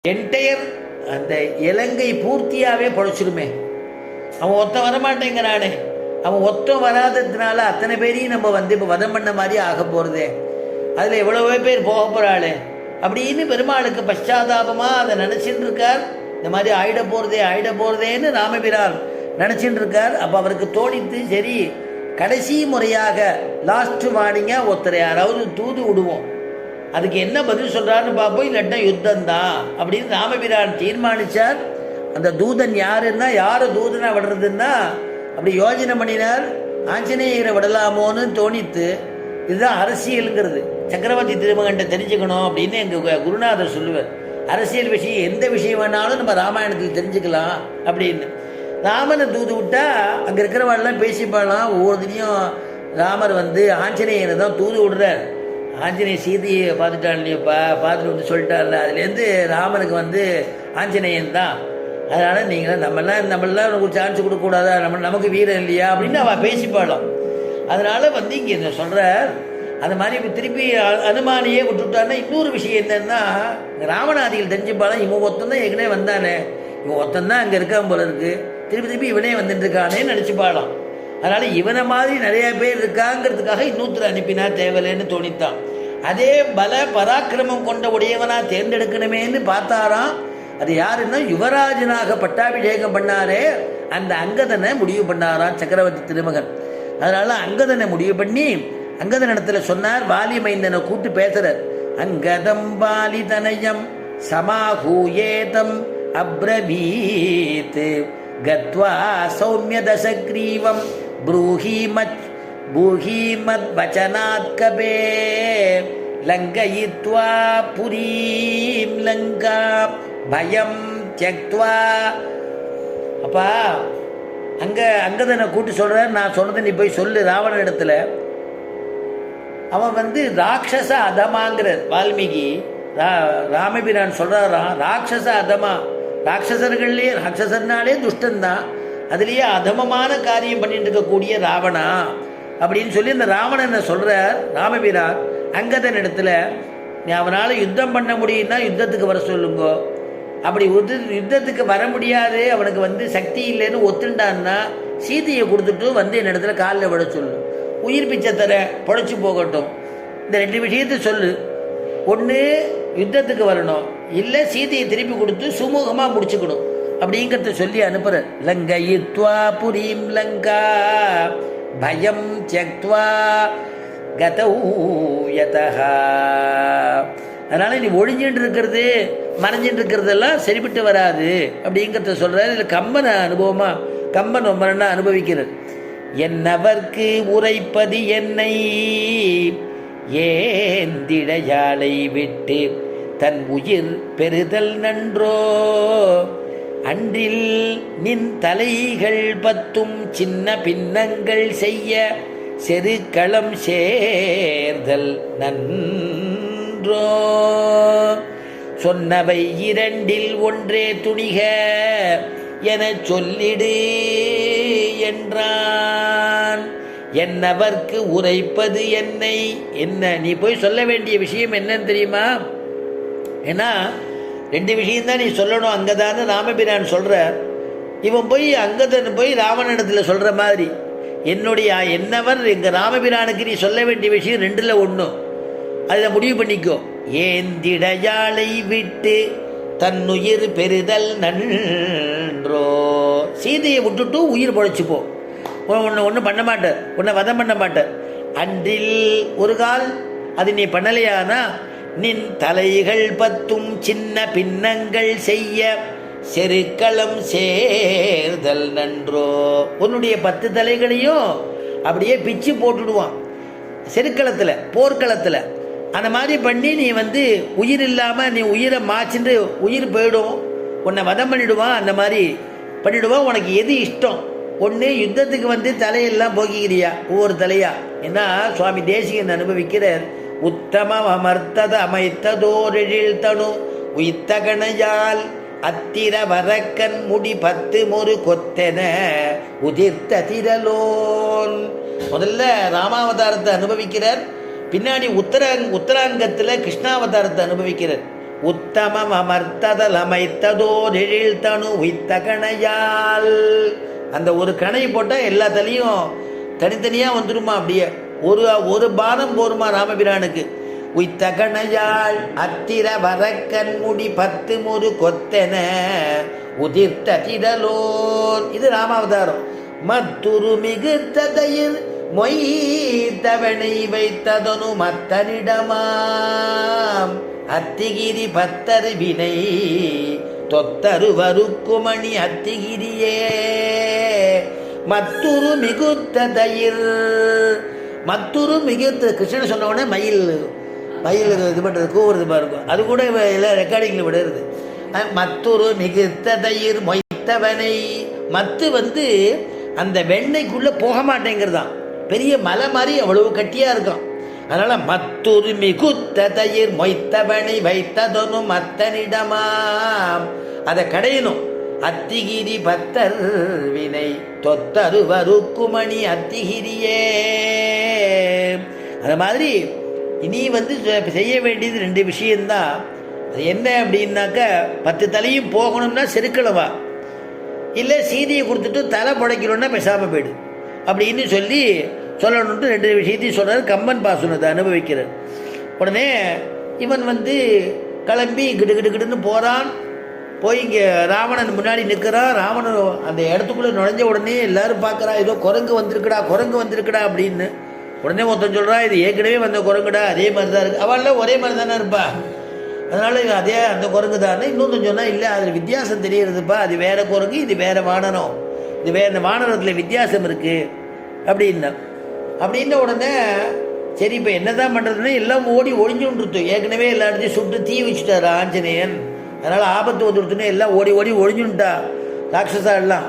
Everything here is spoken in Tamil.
என்டையர் அந்த இலங்கை பூர்த்தியாகவே பொழைச்சிருமே. அவன் ஒருத்தன் வரமாட்டேங்கிறானே, அவன் ஒருத்தன் வராததுனால அத்தனை பேரையும் நம்ம இப்போ வதம் பண்ண மாதிரி ஆக போகிறதே, அதில் எவ்வளவோ பேர் போக போகிறாளே அப்படின்னு பெருமாளுக்கு பశ్చాத்தாபமாக அதை நினச்சிட்டு இருக்கார். இந்த மாதிரி ஆயிட போகிறதேன்னு ராமபிரான் நினச்சிட்டு இருக்கார். அப்போ அவருக்கு தோணித்து, சரி கடைசி முறையாக லாஸ்ட் வார்னிங்காக ஒருத்தரை யாராவது தூது விடுவோம், அதுக்கு என்ன பதில் சொல்கிறான்னு பார்ப்போம், இல்லாட்டா யுத்தந்தான் அப்படின்னு ராமபிரான் தீர்மானித்தார். அந்த தூதன் யாருன்னா, யாரை தூதனாக விடுறதுன்னா அப்படி யோஜனை பண்ணினார். ஆஞ்சநேயரை விடலாமோன்னு தோணித்து. இதுதான் அரசியலுங்கிறது. சக்கரவர்த்தி திருமகன்ட்ட தெரிஞ்சுக்கணும் அப்படின்னு எங்கள் குருநாதர் சொல்லுவார். அரசியல் விஷயம் எந்த விஷயம் வேணாலும் நம்ம ராமாயணத்தில் தெரிஞ்சுக்கலாம் அப்படின்னு. ராமனை தூது விட்டால் அங்கே இருக்கிறவாள்லாம் பேசிப்பாடலாம். ஒவ்வொருத்தனையும் ராமர் ஆஞ்சநேயரை தான் தூது விடுறார். ஆஞ்சநேயர் சீதையை பார்த்துட்டாள் இல்லையப்பா, பார்த்துட்டு சொல்லிட்டார்ல, அதுலேருந்து ராமனுக்கு ஆஞ்சநேயன் தான். அதனால் நீங்கள் நம்மளாம் ஒரு சான்ஸ் கொடுக்கக்கூடாதா, நமக்கு வீரம் இல்லையா அப்படின்னு அவள் பேசிப்பாடலாம். அதனால் இங்கே என்ன சொல்கிறார், அந்த மாதிரி திருப்பி அனுமானியே விட்டுவிட்டான்னா இன்னொரு விஷயம் என்னன்னா, ராமநாதிகள் தெரிஞ்சுப்பாலாம், இவன் ஒருத்தன் தான் ஏற்கனவே வந்தானே, இவன் ஒருத்தன் தான் அங்கே இருக்கான் போல இருக்குது, திருப்பி இவனே வந்துட்டு இருக்கானே நினச்சிப்பாடலாம். அதனால் இவனை மாதிரி நிறைய பேர் இருக்காங்கிறதுக்காக இன்னொருத்தர் அனுப்பினா தேவையில்லைன்னு தோணித்தான். அதே பல பராக்கிரமம் கொண்ட உடையவனாக தேர்ந்தெடுக்கணுமேன்னு பார்த்தாராம். அது யாருன்னா, யுவராஜனாக பட்டாபிஷேகம் பண்ணாரே அந்த அங்கதனை முடிவு பண்ணாராம் சக்கரவர்த்தி திருமகன். அதனால அங்கதனை முடிவு பண்ணி அங்கதன் இடத்துல சொன்னார், வாலி மைந்தனை கூட்டு பேசுறார். அங்கதம் வாலி தனயம் சமாஹூயேதம் அப்ரவீத் கத்வா சௌமிய தசக்ரீவம் பூஹீமத் வச்சனாத் கபே லங்கயித்வா புரீம் லங்கா பயம் தியக்த்வா. அப்பா அங்கதனை கூட்டு சொல்கிறார், நான் சொன்னதை நீ போய் சொல்லு ராவண இடத்துல. அவன் ராட்சச அதமாங்கிறார் வால்மீகி. ராமபிரான் சொல்கிறாராம், ராட்சச அதமா, ராட்சசர்கள்லேயே ராட்சசர்னாலே துஷ்டன்தான், அதுலேயே அதமமான காரியம் பண்ணிட்டு இருக்கக்கூடிய ராவணா அப்படின்னு சொல்லி அந்த ராவணனை சொல்கிறார் ராமபிரான் அங்கதன் இடத்துல. நீ அவனால் யுத்தம் பண்ண முடியும்னா யுத்தத்துக்கு வர சொல்லுங்க, அப்படி யுத்தத்துக்கு வர முடியாது, அவனுக்கு சக்தி இல்லைன்னு ஒத்துண்டான்னா சீதையை கொடுத்துட்டு என் இடத்துல காலில் விட சொல்லு, உயிர் பிச்சை தர பொழைச்சி போகட்டும், இந்த ரெண்டு விஷயத்தை சொல்லு. ஒன்று யுத்தத்துக்கு வரணும், இல்லை சீதையை திருப்பி கொடுத்து சுமூகமாக முடிச்சுக்கணும் அப்படிங்கிறத சொல்லி அனுப்புற. லங்கயித்வா புரீம் லங்கா பயம் தியக்த்வா கதௌ யதஹ. அதனால நீ ஒழிஞ்சிட்டு இருக்கிறது மறைஞ்சிட்டு இருக்கிறதெல்லாம் சரிபட்டு வராது அப்படிங்கிறத சொல்றாரு. இதில் கம்பன் அனுபவமா, கம்பன் ரொம்ப நல்லா அனுபவிக்கிறது. என்னவர்க்கு உரைப்பது என்னை ஏந்திடையாளை விட்டு தன் உயிர் பெறுதல் நன்றோ, அன்றில் நின் தலைகள் பத்தும் சின்ன பின்னங்கள் செய்ய செருக்களம் சேர்தல் நன்றோ, சொன்னவை இரண்டில் ஒன்றே துணிக என சொல்லிடு என்றான். என்னவர்க்கு உரைப்பது என்னை, என்ன நீ போய் சொல்ல வேண்டிய விஷயம் என்னன்னு தெரியுமா? ஏன்னா ரெண்டு விஷயம்தான் நீ சொல்லணும் அங்கதான்னு ராமபிரான் சொல்கிற. இவன் போய் அங்கதன் போய் ராவணனிடத்தில் சொல்கிற மாதிரி என்னவர் எங்கள் ராமபிரானுக்கு நீ சொல்ல வேண்டிய விஷயம் ரெண்டில் ஒன்று, அதில் முடிவு பண்ணிக்கோ. ஏந்திடையாளை விட்டு தன்னுயிர் பெறுதல் நன்றோ, சீதையை விட்டுட்டு உயிர் பொழைச்சிப்போ, ஒன்றும் பண்ண மாட்டார், உன்னை வதம் பண்ண மாட்டார். அன்றில் ஒரு கால் அது நீ பண்ணலையானா நின் தலைகள் பத்தும் சின்ன பின்னங்கள் செய்ய செருக்களம் சேர்தல் நன்றோ, உன்னுடைய 10 தலைகளையும் அப்படியே பிச்சு போட்டுடுவான் செருக்களத்தில், போர்க்களத்தில். அந்த மாதிரி பண்ணி நீ உயிர் இல்லாமல் நீ உயிரை மாச்சின்று உயிர் போயிடும், உன்னை வதம் பண்ணிடுவான். அந்த மாதிரி பண்ணிடுவான். உனக்கு எது இஷ்டம்? ஒன்று யுத்தத்துக்கு தலையெல்லாம் போக்கிக்கிறியா ஒவ்வொரு தலையா? ஏன்னா சுவாமி தேசிகன் அனுபவிக்கிறார். உத்தமம் அமர்த்தது அமைத்ததோரில் தனு உயித்தகணையால் அத்திர வரக்கன் முடி 10 மொரு கொத்தென உதிர்த்த திரலோன். முதல்ல ராமாவதாரத்தை அனுபவிக்கிறார், பின்னாடி உத்தராங்கத்தில் கிருஷ்ணாவதாரத்தை அனுபவிக்கிறார். உத்தமம் அமர்த்ததல் அமைத்ததோரில் தனு உய்த்த கணையால். அந்த ஒரு கணை போட்டால் எல்லா தலையும் தனித்தனியாக வந்துடுமா, அப்படியே ஒரு பானம் போருமா ராமபிரானுக்கு. உய்த்த கணையால் அத்திர வரக்கன் முடி 10 முறு கொத்தென உதிர்த்த திடலோர். இது ராமாவதாரம். மத்துரு மிகுத்ததையில் மொய்த்தவனை வைத்ததனு மத்தனிடமாம் அத்திகிரி 10 வினை தொத்தரு வருக்குமணி அத்திகிரியே. மத்துரு மிகுத்ததையில், மத்துரு மிகுத்த கிருஷ்ணன் சொன்ன உடனே மயில் இது பண்ணுறது, கூவுறது பாருங்க. அது கூட எல்லாம் ரெக்கார்டிங்கில் விடுறது. மத்துரு மிகுத்ததையில் மொய்த்தவனை. மத்து அந்த வெண்ணெய்க்குள்ளே போக மாட்டேங்கிறதான், பெரிய மலை மாதிரி அவ்வளவு கட்டியாக இருக்கும். அதனால் மத்துரு மிகுத்த தயிர் மொய்த்தவனை வைத்ததொன்னு மத்தனிடமாம். அதை கடையணும். அத்திகிரி 10 வினை தொத்தரு வருக்குமணி அத்திகிரியே. அது மாதிரி இனி செய்ய வேண்டியது 2 விஷயந்தான். அது என்ன அப்படின்னாக்க, 10 தலையும் போகணும்னா செருக்கலவா, இல்லை சீதையை கொடுத்துட்டு தலை புடைக்கணும்னா பேசாமல் போயிடு அப்படின்னு சொல்லணுன்ட்டு 2 விஷயத்தையும் சொல்கிறார். கம்பன் பாசுனத்தை அனுபவிக்கிறார். உடனே இவன் கிளம்பி கிடுன்னு போகிறான். போய் இங்கே ராவணன் முன்னாடி நிற்கிறான். ராவணன் அந்த இடத்துக்குள்ளே நுழைஞ்ச உடனே எல்லாரும் பார்க்குறா, ஏதோ குரங்கு வந்திருக்குடா அப்படின்னு. உடனே ஒருத்தன் சொல்கிறான், இது ஏற்கனவே வந்த குரங்குடா, அதே மாதிரி தான் இருக்குது. அவள்லாம் ஒரே மாதிரி தானே இருப்பா, அதனால் அதே அந்த குரங்கு தானே. இன்னொன்று சொன்னால், இல்லை அதில் வித்தியாசம் தெரியுறதுப்பா, அது வேறு குரங்கு, இது வேறு வானரம், இது வேறு இந்த வானரத்தில் வித்தியாசம் இருக்குது அப்படின்ன உடனே சரி இப்போ என்ன தான் பண்ணுறதுன்னு எல்லாம் ஓடி ஒழிஞ்சுன்றது. ஏற்கனவே எல்லா இடத்தையும் சுட்டு தீ வச்சுட்டார் ஆஞ்சநேயன். அதனால் ஆபத்து வந்துடுத்துன்னு எல்லாம் ஓடி ஒழிஞ்சுன்ட்டா ராட்சசா எல்லாம்.